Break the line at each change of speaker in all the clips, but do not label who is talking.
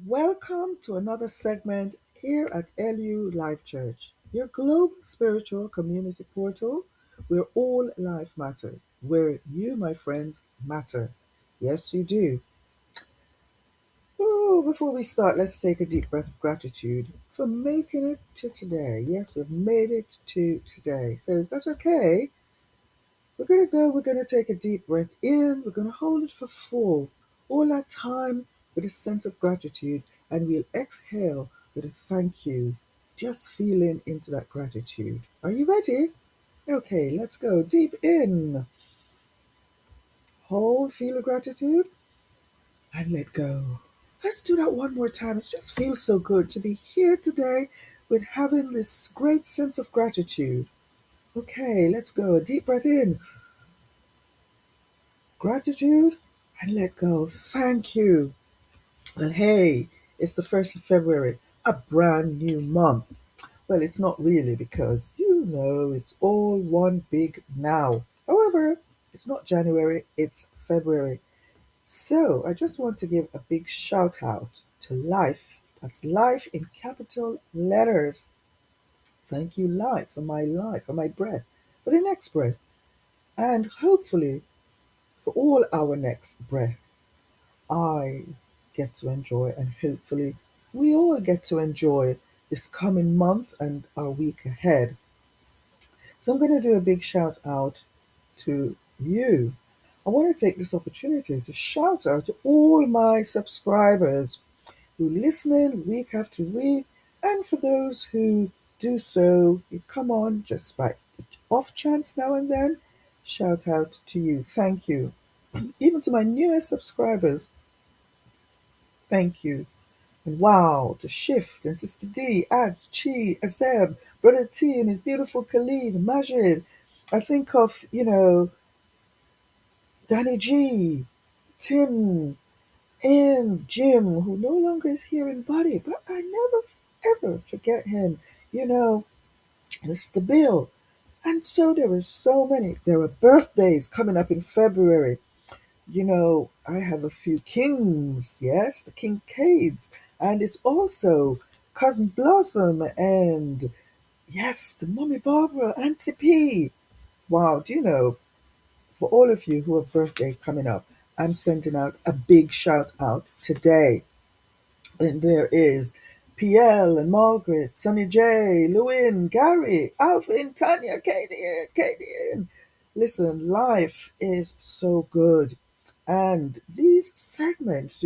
Welcome to another segment here at LU Life Church, your global spiritual community portal where all life matters, where you, my friends, matter. Yes, you do. Oh, before we start, let's take a deep breath of gratitude for making it to today. Yes, we've made it to today. So, is that okay? We're going to take a deep breath in, we're going to hold it for four, all that time with a sense of gratitude, and we'll exhale with a thank you, just feeling into that gratitude. Are you ready? Okay, let's go. Deep in, hold, feel the gratitude, and let go. Let's do that one more time. It just feels so good to be here today with having this great sense of gratitude. Okay, let's go. A deep breath in, gratitude, and let go. Thank you. And hey, it's the 1st of February, a brand new month. Well, it's not really because it's all one big now. However, it's not January, it's February. So I just want to give a big shout out to life. That's life in capital letters. Thank you, life, for my breath, for the next breath, and hopefully for all our next breath. I get to enjoy, and hopefully we all get to enjoy this coming month and our week ahead. So I'm going to do a big shout out to you. I want to take this opportunity to shout out to all my subscribers who listen in week after week, and for those who do so, you come on just by off chance now and then. Shout out to you. Thank you. Even to my newest subscribers, thank you. And wow, the shift and Sister D, Ads, Chi, Azeb, Brother T and his beautiful Khalid, Majid. I think of, Danny G, Tim, and Jim, who no longer is here in body, but I never ever forget him. You know, Mr. Bill. And so there were so many. There were birthdays coming up in February. I have a few kings, yes, the Kincaids, and it's also Cousin Blossom and yes, the Mummy Barbara, Auntie P. Wow, for all of you who have birthday coming up, I'm sending out a big shout out today. And there is PL and Margaret, Sonny J, Lewin, Gary, Alvin, Tanya, Katie. Listen, life is so good. And these segments,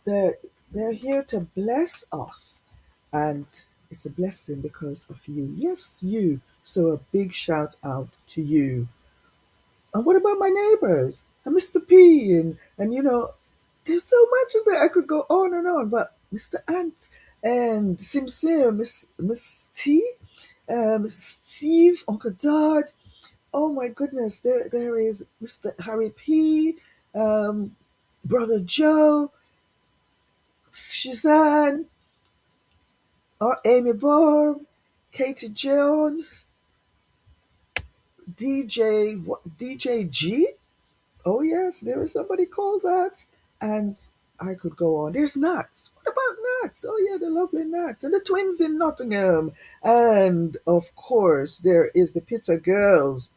they're they're here to bless us. And it's a blessing because of you. Yes, you. So a big shout out to you. And what about my neighbors? And Mr. P and there's so much of that I could go on, but Mr. Ant and Sim Sim, Miss T, Steve, Uncle Dad. Oh my goodness, there is Mr. Harry P, um, Brother Joe, Shazan, or Amy Barb, Katie Jones, DJ G. Oh yes, there is somebody called that. And I could go on. There's Nats. What about Nats? Oh yeah, the lovely Nats. And the twins in Nottingham. And of course there is the Pizza Girls.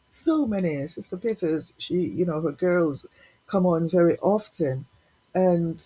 So many. Sister Peters, her girls come on very often. And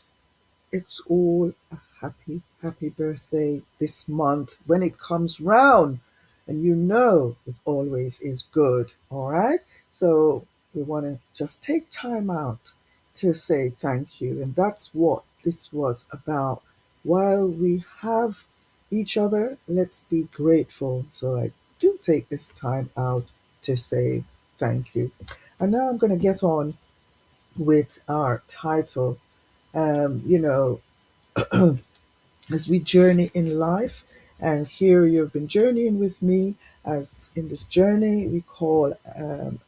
it's all a happy, happy birthday this month when it comes round. And it always is good. All right? So we want to just take time out to say thank you. And that's what this was about. While we have each other, let's be grateful. So I do take this time out to say thank you. And now I'm going to get on with our title. Um, you know, as we journey in life. And here you've been journeying with me as in this journey we call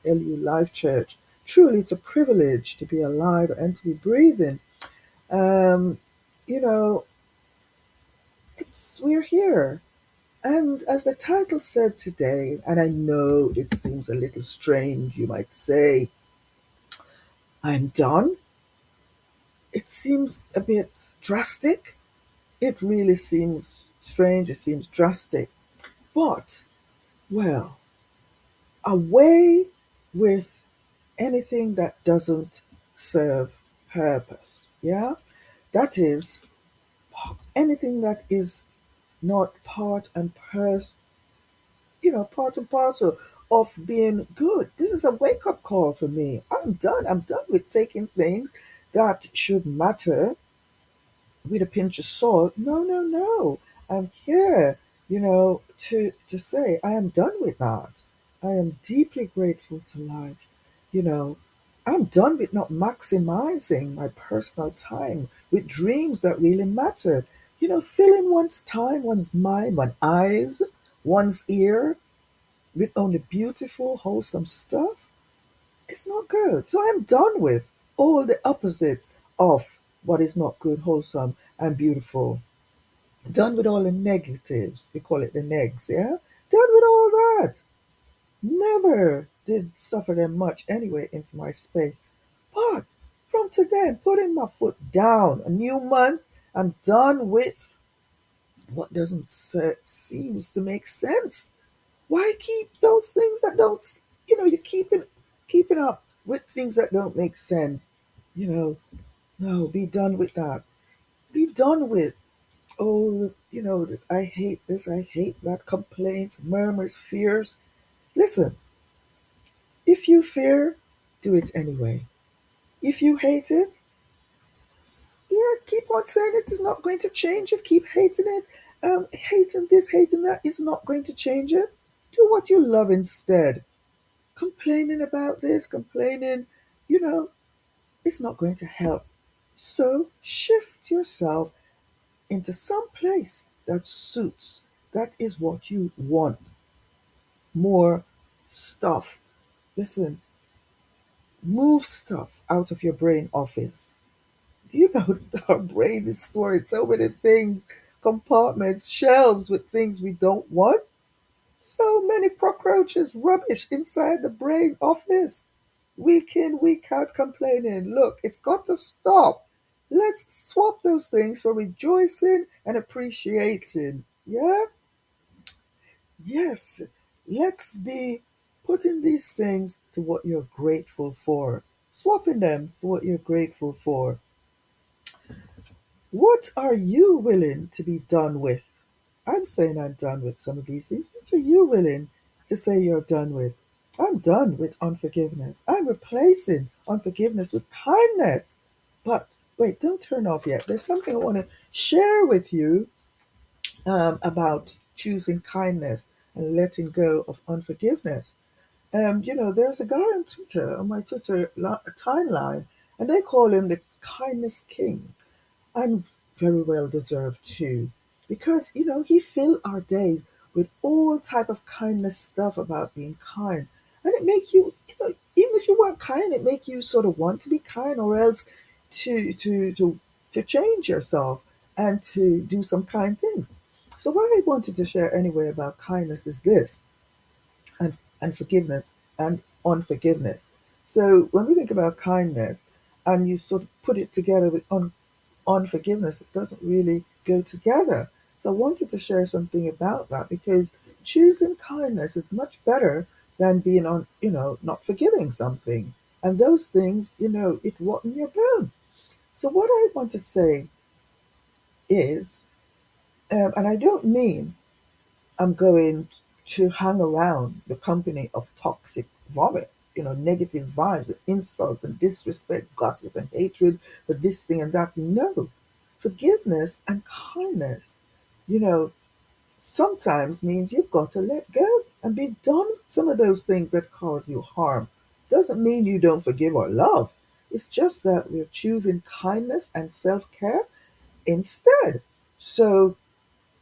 LU Life Church. Truly, it's a privilege to be alive and to be breathing. Um, you know, we're here. And as the title said today, and I know it seems a little strange, you might say, I'm done. seems a bit drastic. It really seems strange. It seems drastic. But, well, away with anything that doesn't serve purpose. Yeah? That is, anything that is not part and parcel of being good. This is a wake up call for me. I'm done. I'm done with taking things that should matter with a pinch of salt. No, no, no. I'm here, to say I am done with that. I am deeply grateful to life. You know, I'm done with not maximizing my personal time with dreams that really matter. Filling one's time, one's mind, one's eyes, one's ear with only beautiful, wholesome stuff. It's not good. So I'm done with all the opposites of what is not good, wholesome, and beautiful. Done with all the negatives. We call it the negs, yeah? Done with all that. Never did suffer them much anyway into my space. But from today, I'm putting my foot down. A new month, I'm done with what doesn't seems to make sense. Why keep those things that don't, you're keeping up with things that don't make sense. You know, no, be done with that. Be done with, oh, this, I hate that, complaints, murmurs, fears. Listen, if you fear, do it anyway. If you hate it, yeah, keep on saying it is not going to change it. Keep hating it. Hating this, hating that is not going to change it. Do what you love instead. Complaining about this, complaining, you know, it's not going to help. So shift yourself into some place that suits. That is what you want. More stuff. Listen, move stuff out of your brain office. You know, our brain is storing so many things, compartments, shelves with things we don't want. So many cockroaches, rubbish inside the brain office. Week in, week out complaining. Look, it's got to stop. Let's swap those things for rejoicing and appreciating. Yeah? Yes. Let's be putting these things to what you're grateful for. Swapping them for what you're grateful for. What are you willing to be done with? I'm saying I'm done with some of these things. What are you willing to say you're done with? I'm done with unforgiveness. I'm replacing unforgiveness with kindness. But wait, don't turn off yet. There's something I want to share with you about choosing kindness and letting go of unforgiveness. There's a guy on Twitter, on my Twitter timeline, and they call him the kindness king, and very well deserved too, because he filled our days with all type of kindness stuff about being kind, and it make you, even if you weren't kind, it make you sort of want to be kind, or else to change yourself and to do some kind things. So what I wanted to share anyway about kindness is this, and forgiveness and unforgiveness. So when we think about kindness and you sort of put it together with unforgiveness, it doesn't really go together. So I wanted to share something about that, because choosing kindness is much better than being not forgiving something. And those things, it rotten your bone. So what I want to say is, and I don't mean I'm going to hang around the company of toxic vomit, negative vibes and insults and disrespect, gossip and hatred for this thing and that. No, forgiveness and kindness, you know, sometimes means you've got to let go and be done with some of those things that cause you harm. Doesn't mean you don't forgive or love. It's just that we're choosing kindness and self care instead. So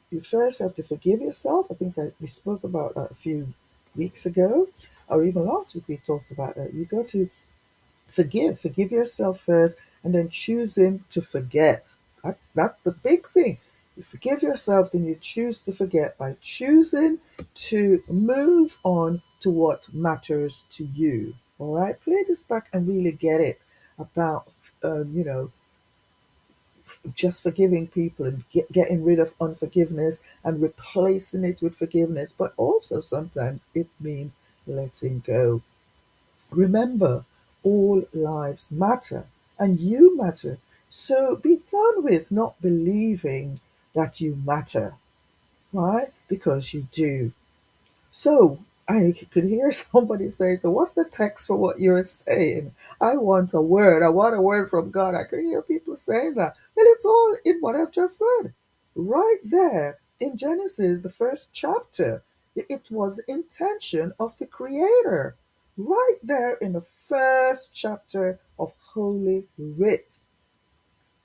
you first have to forgive yourself. I think that we spoke about that a few weeks ago, or even last week we talked about that. You got to forgive yourself first, and then choosing to forget. That's the big thing. You forgive yourself, then you choose to forget by choosing to move on to what matters to you. All right, play this back and really get it about, um, you know, just forgiving people and getting rid of unforgiveness and replacing it with forgiveness. But also sometimes it means letting go. Remember, all lives matter and you matter. So be done with not believing that you matter, right? Because you do. So I could hear somebody say, so what's the text for what you're saying? I want a word. I want a word from God. I could hear people saying that. Well, it's all in what I've just said. Right there in Genesis, the first chapter, it was the intention of the Creator. Right there in the first chapter of Holy Writ.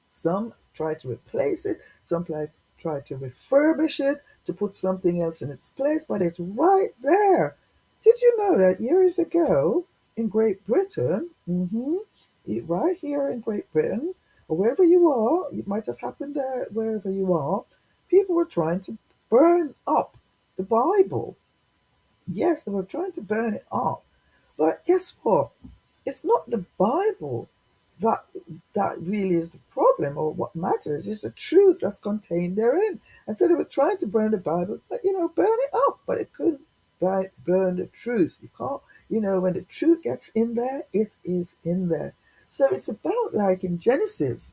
Some try to replace it, some try to refurbish it, to put something else in its place, but it's right there. Did you know that years ago in Great Britain, right here in Great Britain, or wherever you are, it might have happened there, wherever you are, people were trying to burn up the Bible. Yes, they were trying to burn it up. But guess what? It's not the Bible that really is the problem or what matters. It's the truth that's contained therein. And so they were trying to burn the Bible, but burn it up, but it couldn't burn the truth. You can't, when the truth gets in there, it is in there. So it's about like in Genesis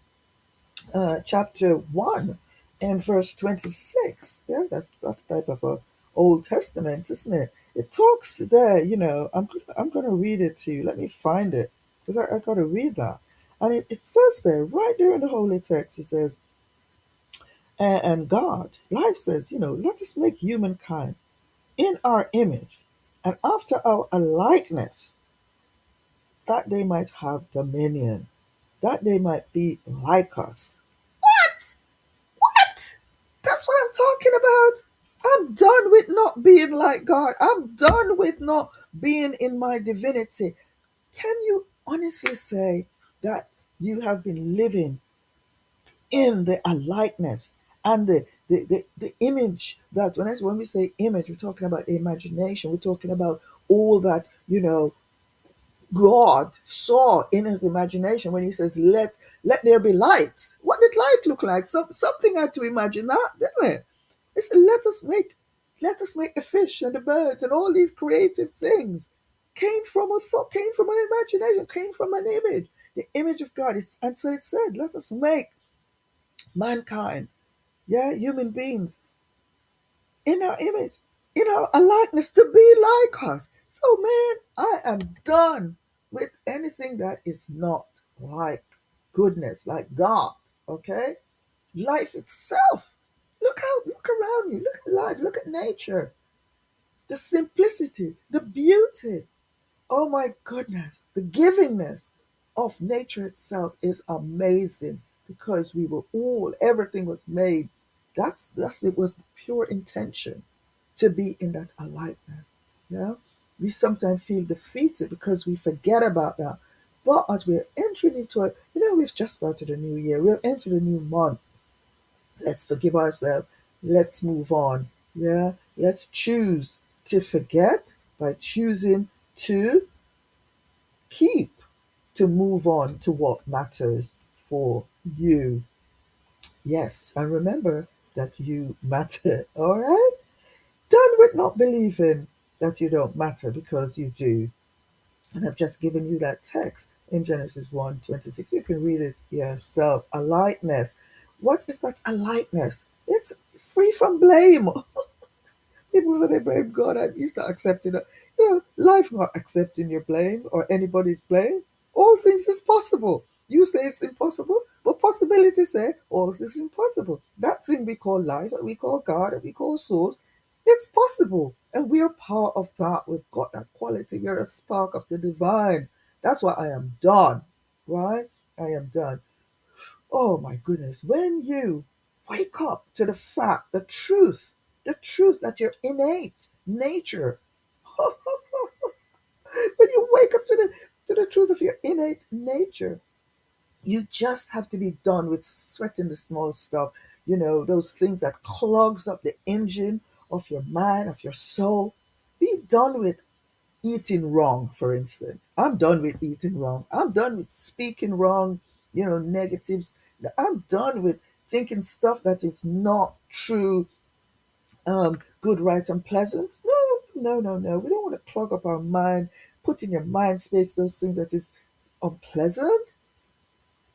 chapter 1 and verse 26. Yeah, that's type of a Old Testament, isn't it? It talks there, I'm gonna read it to you. Let me find it because I gotta read that. And it says there, right there in the holy text, it says, and God, life says, let us make humankind in our image and after our likeness, that they might have dominion, that they might be like us. What? What? That's what I'm talking about. I'm done with not being like God. I'm done with not being in my divinity. Can you honestly say that you have been living in the likeness and the image that when we say image, we're talking about imagination. We're talking about all that, God saw in his imagination when he says, let there be light. What did light look like? Something had to imagine that, didn't it? He said, let us make the fish and the birds and all these creative things came from a thought, came from an imagination, came from an image, the image of God. And so it said, let us make mankind, yeah, human beings, in our image, in our likeness, to be like us. So, man, I am done with anything that is not like goodness, like God. Okay, life itself. Look around you. Look at life. Look at nature. The simplicity, the beauty. Oh my goodness, the givingness of nature itself is amazing because everything was made. That's it was pure intention to be in that aliveness. Yeah, we sometimes feel defeated because we forget about that. But as we're entering into it, we've just started a new year. We've entered a new month. Let's forgive ourselves. Let's move on. Yeah, let's choose to forget by choosing to keep, to move on to what matters for you. Yes, and remember that you matter. All right. Done with not believing that you don't matter because you do. And I've just given you that text in Genesis 1:26. You can read it yourself. A likeness. What is that a likeness? It's free from blame. People say they blame God. I'm used to accepting it. Life not accepting your blame or anybody's blame. All things is possible. You say it's impossible, but possibility say all things is impossible. That thing we call life, that we call God, that we call source, it's possible. And we are part of that. We've got that quality. We're a spark of the divine. That's why I am done. Right? I am done. Oh my goodness. When you wake up to the fact, the truth that your innate nature, when you wake up to the truth of your innate nature, you just have to be done with sweating the small stuff, those things that clogs up the engine of your mind, of your soul. Be done with eating wrong, for instance. I'm done with eating wrong. I'm done with speaking wrong, negatives, I'm done with thinking stuff that is not true, good, right, and pleasant. No, no, no, no. We don't want to clog up our mind, put in your mind space those things that is unpleasant,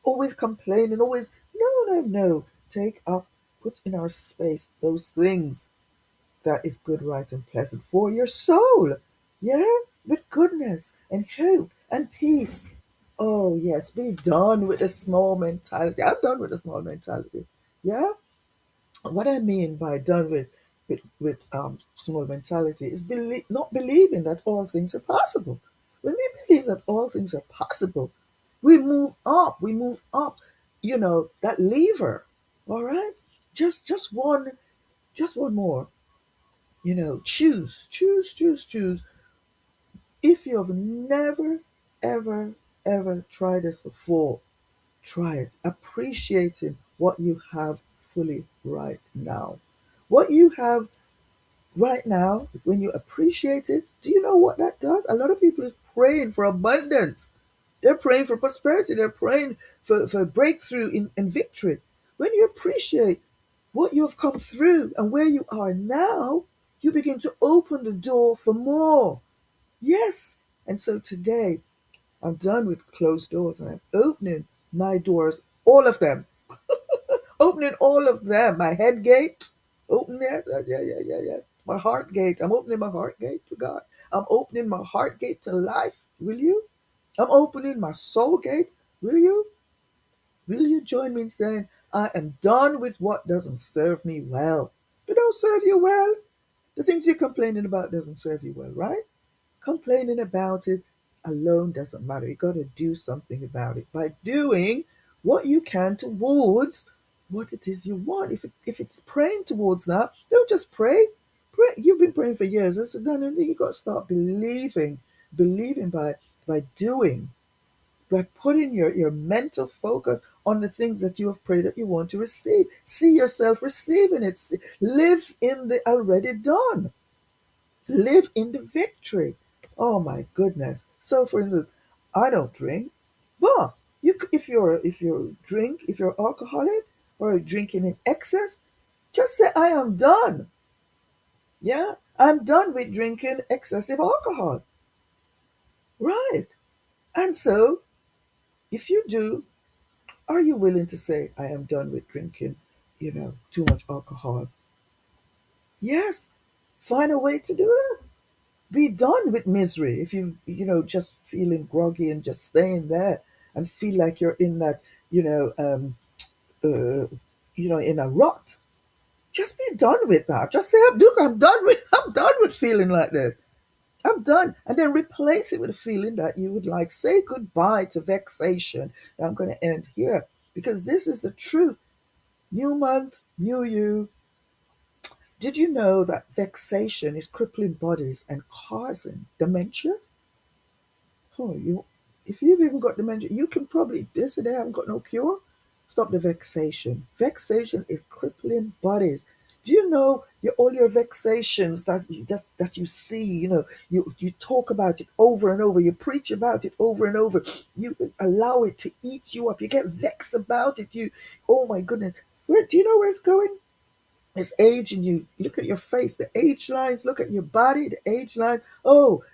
always complaining, always, no, no, no. Take up, put in our space those things that is good, right, and pleasant for your soul. Yeah? With goodness and hope and peace. Oh, yes, be done with the small mentality. I'm done with the small mentality. Yeah? What I mean by done with small mentality is not believing that all things are possible. When we believe that all things are possible, we move up. We move up. That lever. All right. Just one more. Choose, choose, choose, choose. If you have never, ever, ever tried this before, try it. Appreciating what you have fully right now. What you have right now, when you appreciate it, do you know what that does? A lot of people are praying for abundance. They're praying for prosperity. They're praying for breakthrough in victory. When you appreciate what you have come through and where you are now, you begin to open the door for more. Yes. And so today, I'm done with closed doors and I'm opening my doors, all of them, opening all of them. My head gate, open there. Yeah, yeah, yeah, yeah. My heart gate. I'm opening my heart gate to God. I'm opening my heart gate to life. Will you? I'm opening my soul gate. Will you? Will you join me in saying, I am done with what doesn't serve me well? It don't serve you well. The things you're complaining about doesn't serve you well, right? Complaining about it alone doesn't matter. You got to do something about it by doing what you can towards what it is you want. If it's praying towards that, don't just pray. Pray. You've been praying for years. It's done. You got to start believing by doing, by putting your mental focus on the things that you have prayed that you want to receive. See yourself receiving it. Live in the already done. Live in the victory. Oh my goodness. So for instance, I don't drink, but if you're alcoholic or drinking in excess, just say I am done. Yeah, I'm done with drinking excessive alcohol. Right. And so if you do, are you willing to say I am done with drinking, too much alcohol? Yes. Find a way to do that. Be done with misery. If just feeling groggy and just staying there and feel like you're in that, you know, in a rut, just be done with that. Just say, look, I'm done with feeling like this. I'm done. And then replace it with a feeling that you would like. Say goodbye to vexation. I'm going to end here because this is the truth. New month, new you. Did you know that vexation is crippling bodies and causing dementia? Oh, if you've even got dementia, you can probably, this and I haven't got no cure. Stop the vexation. Vexation is crippling bodies. Do you know all your vexations that you see? You talk about it over and over. You preach about it over and over. You allow it to eat you up. You get vexed about it. Oh my goodness. Where do you know where it's going? It's age, and you look at your face, the age lines. Look at your body, the age line. Oh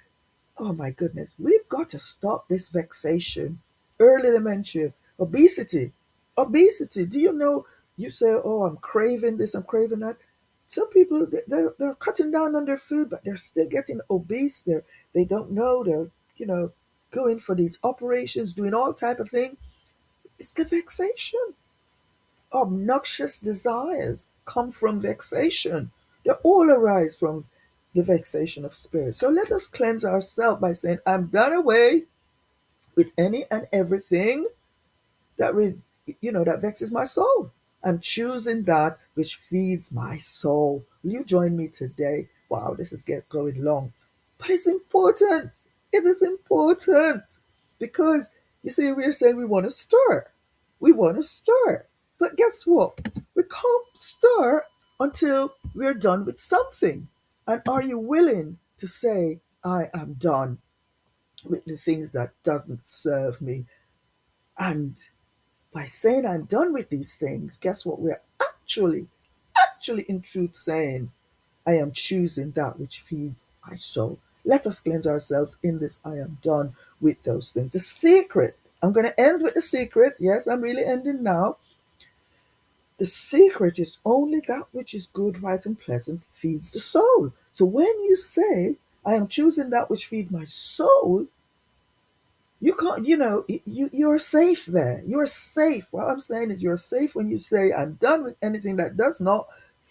my goodness, we've got to stop this vexation. Early dementia, obesity. Obesity. Do you know? You say, oh, I'm craving this, I'm craving that. Some people, they're cutting down on their food, but they're still getting obese. They don't know. They're, going for these operations, doing all type of thing. It's the vexation. Obnoxious desires come from vexation. They all arise from the vexation of spirit. So let us cleanse ourselves by saying, I'm done away with any and everything that vexes my soul. I'm choosing that which feeds my soul. Will you join me today? Wow, this is going long. But it's important. It is important. Because you see, we're saying we want to stir. We want to stir. But guess what? We can't stir until we're done with something. And are you willing to say, I am done with the things that doesn't serve me? And By saying I'm done with these things, guess what we're actually in truth saying? I am choosing that which feeds my soul. Let us cleanse ourselves in this. I am done with those things. The secret. I'm going to end with the secret. Yes, I'm really ending now. The secret is only that which is good, right, and pleasant feeds the soul. So when you say, I am choosing that which feeds my soul, you can't, you're safe there. You're safe. What I'm saying is you're safe when you say, I'm done with anything that does not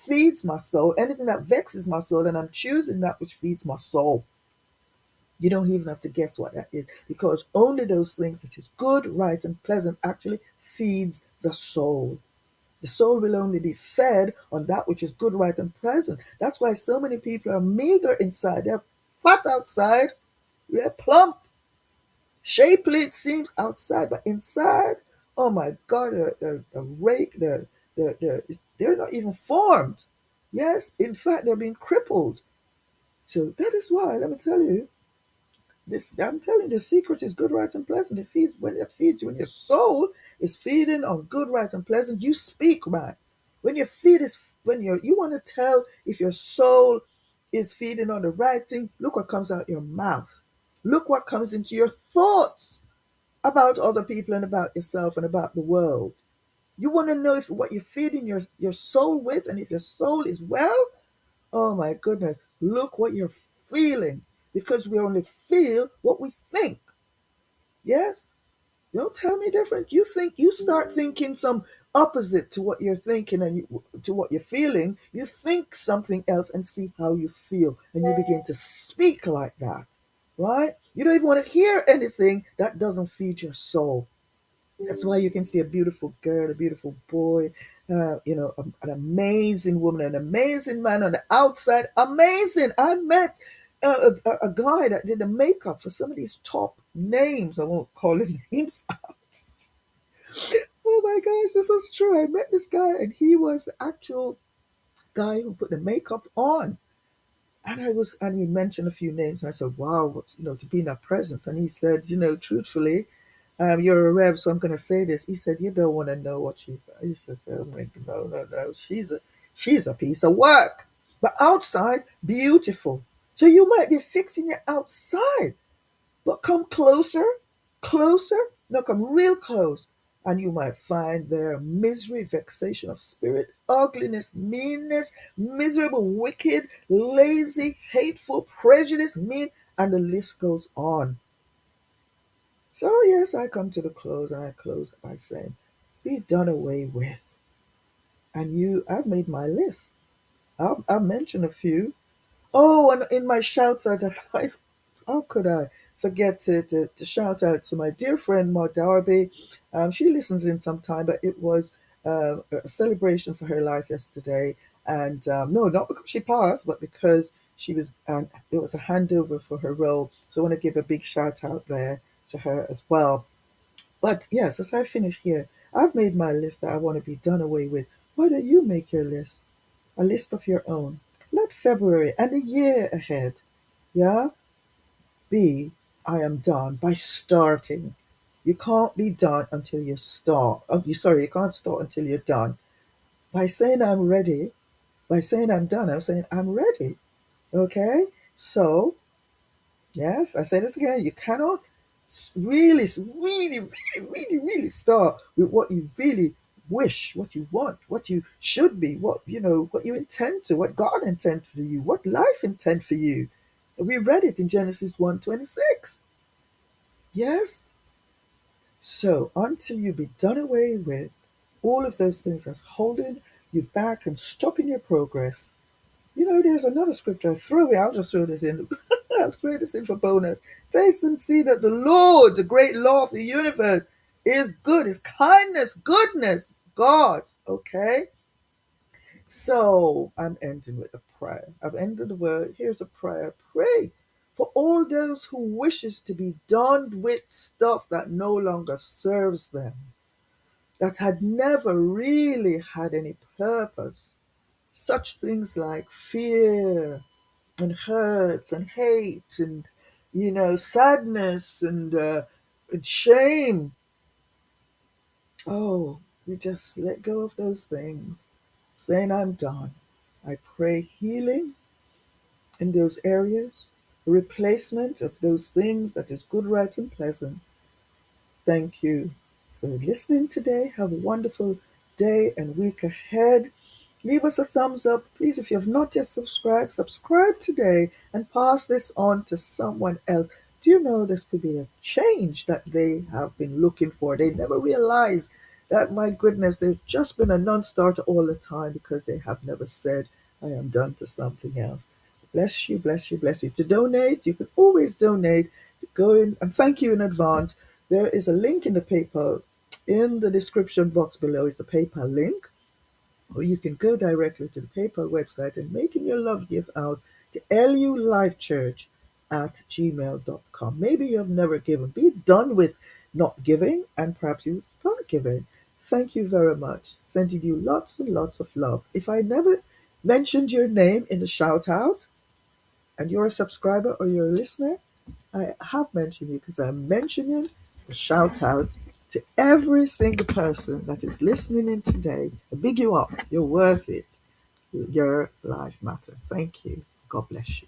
feeds my soul, anything that vexes my soul, and I'm choosing that which feeds my soul. You don't even have to guess what that is, because only those things that is good, right, and pleasant actually feeds the soul. The soul will only be fed on that which is good, right, and pleasant. That's why so many people are meager inside. They're fat outside, they're plump, shapely it seems outside, but inside, oh my God, they're rake, they're not even formed. Yes, in fact, they're being crippled. So that is why, let me tell you, this I'm telling you, the secret is good, right, and pleasant. It feeds you. When your soul is feeding on good, right, and pleasant, you speak right. When your feed is when you want to tell if your soul is feeding on the right thing, look what comes out your mouth. Look what comes into your thoughts about other people and about yourself and about the world. You want to know if what you're feeding your soul with, and if your soul is well. Oh my goodness, look what you're feeling, because we only feel what we think. Yes? Don't tell me different. You start thinking some opposite to what you're thinking and to what you're feeling. You think something else and see how you feel, and you begin to speak like that. Right? You don't even want to hear anything that doesn't feed your soul. That's why you can see a beautiful girl, a beautiful boy, an amazing woman, an amazing man on the outside. Amazing. I met a guy that did the makeup for some of these top names. I won't call him names out. Oh my gosh, this was true. I met this guy, and he was the actual guy who put the makeup on. And he mentioned a few names, and I said, "Wow, what's to be in that presence?" And he said, truthfully, you're a rev, so I'm going to say this. He said, "You don't want to know what she's." He says, "Oh my, no, no, no, she's a piece of work, but outside beautiful." So you might be fixing your outside, but come closer, closer. No, come real close, and you might find there misery, vexation of spirit, ugliness, meanness, miserable, wicked, lazy, hateful, prejudice, mean, and the list goes on. So, yes, I come to the close, and I close by saying, be done away with. And I've made my list. I'll mention a few. Oh, and in my shouts out, how could I forget to shout out to my dear friend, Ma Darby? She listens in sometime, but it was a celebration for her life yesterday. And no, not because she passed, but because it was a handover for her role. So I want to give a big shout out there to her as well. But yes, as I finish here, I've made my list that I want to be done away with. Why don't you make your list? A list of your own. Let February and the year ahead, yeah, be I am done by starting. You can't be done until you start. You can't start until you're done. By saying I'm ready, by saying I'm done, I'm saying I'm ready. Okay? So yes, I say this again. You cannot really start with what you really wish, what you want, what you should be, what you intend to, what God intends for you, what life intends for you. We read it in Genesis 1:26. Yes? So until you be done away with all of those things that's holding you back and stopping your progress, there's another scripture I throw it. I'll just throw this in. I'll throw this in for bonus. Taste and see that the Lord, the great law of the universe, is good. His kindness, goodness, God. Okay? So I'm ending with a prayer. I've ended the word. Here's a prayer. Pray for all those who wishes to be done with stuff that no longer serves them, that had never really had any purpose. Such things like fear and hurts and hate and sadness and shame Oh, you just let go of those things, saying, I'm done. I pray healing in those areas, a replacement of those things that is good, right, and pleasant. Thank you for listening today. Have a wonderful day and week ahead. Leave us a thumbs up. Please, if you have not yet subscribed, subscribe today and pass this on to someone else. Do you know this could be a change that they have been looking for? They never realize that, my goodness, they've just been a non starter all the time because they have never said, I am done to something else. Bless you, bless you, bless you. To donate, you can always donate. Go in and thank you in advance. There is a link in the PayPal in the description box below. It's a PayPal link, or you can go directly to the PayPal website and making your love gift out to lulifechurch@gmail.com. Maybe you have never given. Be done with not giving, and perhaps you start giving. Thank you very much. Sending you lots and lots of love. If I never mentioned your name in the shout out, and you're a subscriber or you're a listener, I have mentioned you because I'm mentioning a shout out to every single person that is listening in today. I big you up. You're worth it. Your life matters. Thank you. God bless you.